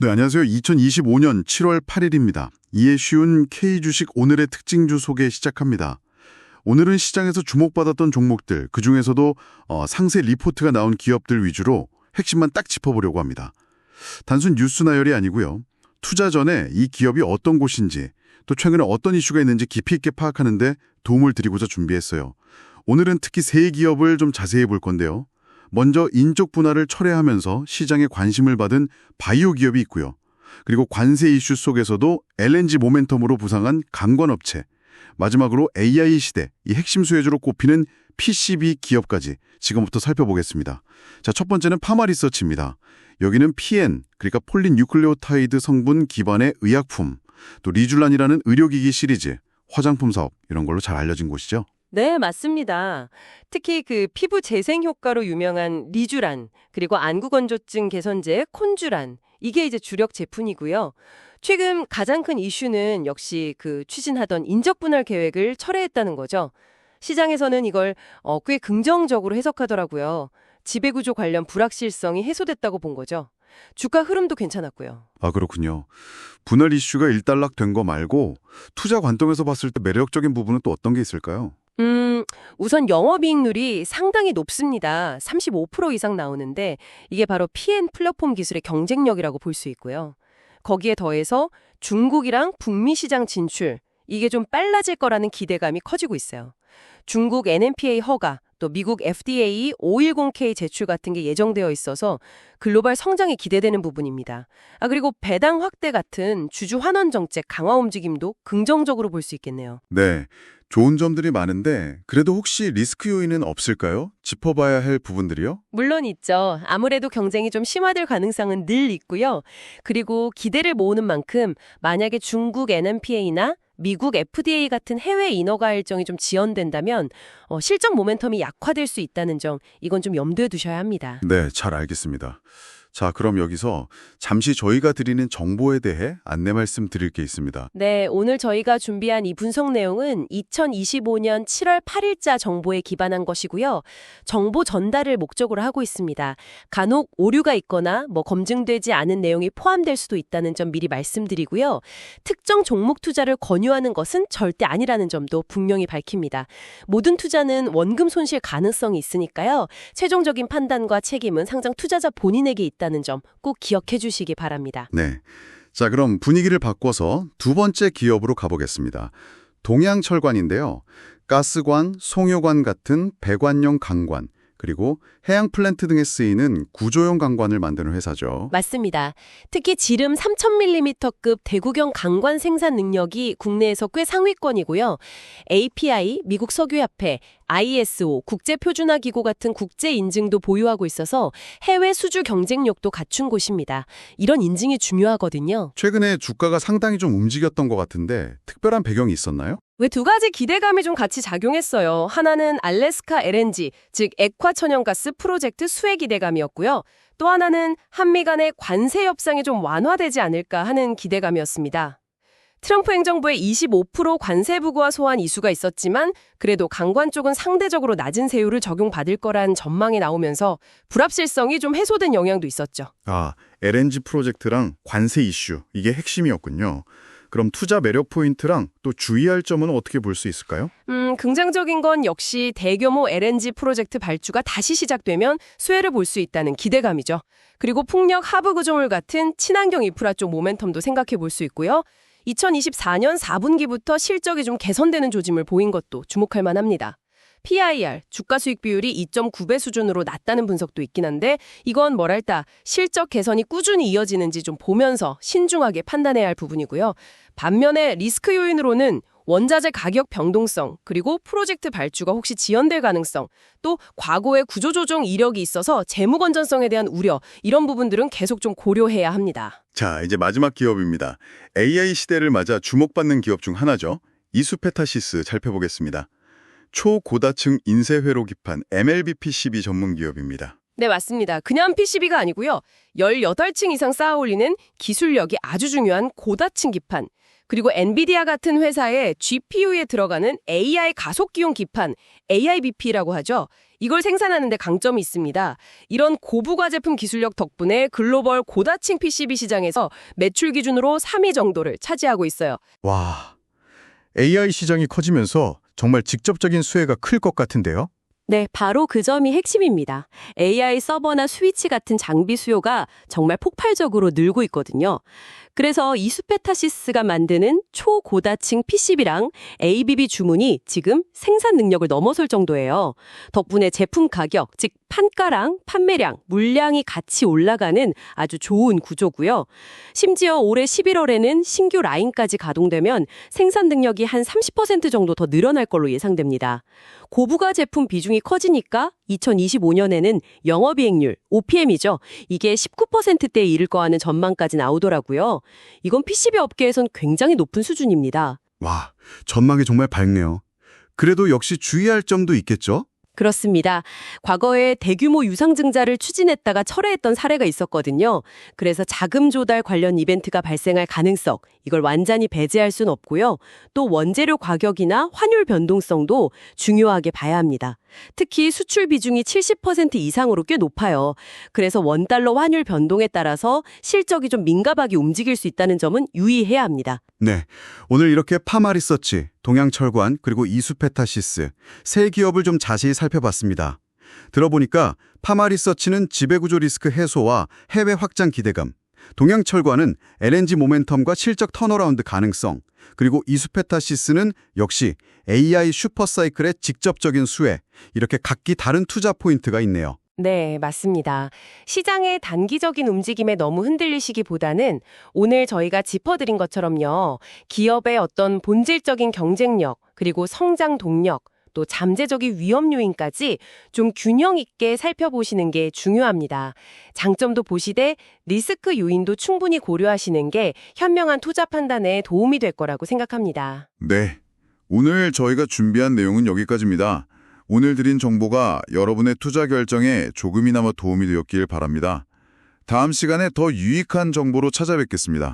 네, 안녕하세요. 2025년 7월 8일입니다. 이해 쉬운 K주식 오늘의 특징주 소개 시작합니다. 오늘은 시장에서 주목받았던 종목들, 그중에서도 상세 리포트가 나온 기업들 위주로 핵심만 딱 짚어보려고 합니다. 단순 뉴스 나열이 아니고요. 투자 전에 이 기업이 어떤 곳인지, 또 최근에 어떤 이슈가 있는지 깊이 있게 파악하는 데 도움을 드리고자 준비했어요. 오늘은 특히 세 기업을 좀 자세히 볼 건데요. 먼저 인적 분할을 철회하면서 시장에 관심을 받은 바이오 기업이 있고요. 그리고 관세 이슈 속에서도 LNG 모멘텀으로 부상한 강관업체, 마지막으로 AI 시대, 이 핵심 수혜주로 꼽히는 PCB 기업까지 지금부터 살펴보겠습니다. 자, 첫 번째는 파마리서치입니다. 여기는 PN, 그러니까 폴리뉴클레오타이드 성분 기반의 의약품, 또 리줄란이라는 의료기기 시리즈, 화장품 사업 이런 걸로 잘 알려진 곳이죠. 네, 맞습니다. 특히 그 피부 재생 효과로 유명한 리쥬란, 그리고 안구 건조증 개선제 콘쥬란, 이게 이제 주력 제품이고요. 최근 가장 큰 이슈는 역시 그 추진하던 인적 분할 계획을 철회했다는 거죠. 시장에서는 이걸 꽤 긍정적으로 해석하더라고요. 지배구조 관련 불확실성이 해소됐다고 본 거죠. 주가 흐름도 괜찮았고요. 아, 그렇군요. 분할 이슈가 일단락된 거 말고 투자 관점에서 봤을 때 매력적인 부분은 또 어떤 게 있을까요? 우선 영업이익률이 상당히 높습니다. 35% 이상 나오는데 이게 바로 PN 플랫폼 기술의 경쟁력이라고 볼 수 있고요. 거기에 더해서 중국이랑 북미 시장 진출, 이게 좀 빨라질 거라는 기대감이 커지고 있어요. 중국 NMPA 허가, 또 미국 FDA 510K 제출 같은 게 예정되어 있어서 글로벌 성장이 기대되는 부분입니다. 그리고 배당 확대 같은 주주 환원 정책 강화 움직임도 긍정적으로 볼 수 있겠네요. 네, 좋은 점들이 많은데 그래도 혹시 리스크 요인은 없을까요? 짚어봐야 할 부분들이요? 물론 있죠. 아무래도 경쟁이 좀 심화될 가능성은 늘 있고요. 그리고 기대를 모으는 만큼 만약에 중국 NMPA나 미국 FDA 같은 해외 인허가 일정이 좀 지연된다면 실적 모멘텀이 약화될 수 있다는 점, 이건 좀 염두에 두셔야 합니다. 네, 잘 알겠습니다. 자, 그럼 여기서 잠시 저희가 드리는 정보에 대해 안내 말씀 드릴 게 있습니다. 네, 오늘 저희가 준비한 이 분석 내용은 2025년 7월 8일자 정보에 기반한 것이고요. 정보 전달을 목적으로 하고 있습니다. 간혹 오류가 있거나 검증되지 않은 내용이 포함될 수도 있다는 점 미리 말씀드리고요. 특정 종목 투자를 권유하는 것은 절대 아니라는 점도 분명히 밝힙니다. 모든 투자는 원금 손실 가능성이 있으니까요. 최종적인 판단과 책임은 항상 투자자 본인에게 있다는 점 꼭 기억해 주시기 바랍니다. 네. 자, 그럼 분위기를 바꿔서 두 번째 기업으로 가보겠습니다. 동양철관인데요. 가스관, 송효관 같은 배관용 강관, 그리고 해양 플랜트 등에 쓰이는 구조용 강관을 만드는 회사죠. 맞습니다. 특히 지름 3000mm급 대구경 강관 생산 능력이 국내에서 꽤 상위권이고요. API, 미국 석유협회, ISO, 국제표준화기구 같은 국제 인증도 보유하고 있어서 해외 수주 경쟁력도 갖춘 곳입니다. 이런 인증이 중요하거든요. 최근에 주가가 상당히 좀 움직였던 것 같은데 특별한 배경이 있었나요? 왜 두 가지 기대감이 좀 같이 작용했어요. 하나는 알래스카 LNG, 즉 액화 천연가스 프로젝트 수혜 기대감이었고요. 또 하나는 한미 간의 관세 협상이 좀 완화되지 않을까 하는 기대감이었습니다. 트럼프 행정부의 25% 관세 부과 소환 이슈가 있었지만 그래도 강관 쪽은 상대적으로 낮은 세율을 적용받을 거란 전망이 나오면서 불합실성이 좀 해소된 영향도 있었죠. 아, LNG 프로젝트랑 관세 이슈, 이게 핵심이었군요. 그럼 투자 매력 포인트랑 또 주의할 점은 어떻게 볼 수 있을까요? 긍정적인 건 역시 대규모 LNG 프로젝트 발주가 다시 시작되면 수혜를 볼 수 있다는 기대감이죠. 그리고 풍력 하부 구조물 같은 친환경 인프라 쪽 모멘텀도 생각해 볼 수 있고요. 2024년 4분기부터 실적이 좀 개선되는 조짐을 보인 것도 주목할 만합니다. PIR, 주가 수익 비율이 2.9배 수준으로 낮다는 분석도 있긴 한데 이건 뭐랄까 실적 개선이 꾸준히 이어지는지 좀 보면서 신중하게 판단해야 할 부분이고요. 반면에 리스크 요인으로는 원자재 가격 변동성, 그리고 프로젝트 발주가 혹시 지연될 가능성, 또 과거의 구조조정 이력이 있어서 재무 건전성에 대한 우려, 이런 부분들은 계속 좀 고려해야 합니다. 자, 이제 마지막 기업입니다. AI 시대를 맞아 주목받는 기업 중 하나죠. 이수페타시스 살펴보겠습니다. 초고다층 인쇄회로 기판 MLB PCB 전문 기업입니다. 네, 맞습니다. 그냥 PCB가 아니고요. 18층 이상 쌓아 올리는 기술력이 아주 중요한 고다층 기판. 그리고 엔비디아 같은 회사의 GPU에 들어가는 AI 가속기용 기판, AIBP라고 하죠. 이걸 생산하는 데 강점이 있습니다. 이런 고부가 제품 기술력 덕분에 글로벌 고다층 PCB 시장에서 매출 기준으로 3위 정도를 차지하고 있어요. 와, AI 시장이 커지면서 정말 직접적인 수혜가 클 것 같은데요? 네, 바로 그 점이 핵심입니다. AI 서버나 스위치 같은 장비 수요가 정말 폭발적으로 늘고 있거든요. 그래서 이수페타시스가 만드는 초고다층 PCB랑 ABB 주문이 지금 생산 능력을 넘어설 정도예요. 덕분에 제품 가격, 즉 판가랑 판매량, 물량이 같이 올라가는 아주 좋은 구조고요. 심지어 올해 11월에는 신규 라인까지 가동되면 생산 능력이 한 30% 정도 더 늘어날 걸로 예상됩니다. 고부가 제품 비중이 커지니까 2025년에는 영업이익률, OPM이죠. 이게 19%대에 이를 거하는 전망까지 나오더라고요. 이건 PCB 업계에선 굉장히 높은 수준입니다. 와, 전망이 정말 밝네요. 그래도 역시 주의할 점도 있겠죠? 그렇습니다. 과거에 대규모 유상증자를 추진했다가 철회했던 사례가 있었거든요. 그래서 자금 조달 관련 이벤트가 발생할 가능성, 이걸 완전히 배제할 순 없고요. 또 원재료 가격이나 환율 변동성도 중요하게 봐야 합니다. 특히 수출 비중이 70% 이상으로 꽤 높아요. 그래서 원달러 환율 변동에 따라서 실적이 좀 민감하게 움직일 수 있다는 점은 유의해야 합니다. 네, 오늘 이렇게 파마리서치, 동양철관, 그리고 이수페타시스 세 기업을 좀 자세히 살펴봤습니다. 들어보니까 파마리서치는 지배구조 리스크 해소와 해외 확장 기대감, 동양철관은 LNG 모멘텀과 실적 턴어라운드 가능성, 그리고 이수페타시스는 역시 AI 슈퍼사이클의 직접적인 수혜, 이렇게 각기 다른 투자 포인트가 있네요. 네, 맞습니다. 시장의 단기적인 움직임에 너무 흔들리시기보다는 오늘 저희가 짚어드린 것처럼요. 기업의 어떤 본질적인 경쟁력, 그리고 성장 동력, 또 잠재적인 위험 요인까지 좀 균형 있게 살펴보시는 게 중요합니다. 장점도 보시되 리스크 요인도 충분히 고려하시는 게 현명한 투자 판단에 도움이 될 거라고 생각합니다. 네, 오늘 저희가 준비한 내용은 여기까지입니다. 오늘 드린 정보가 여러분의 투자 결정에 조금이나마 도움이 되었길 바랍니다. 다음 시간에 더 유익한 정보로 찾아뵙겠습니다.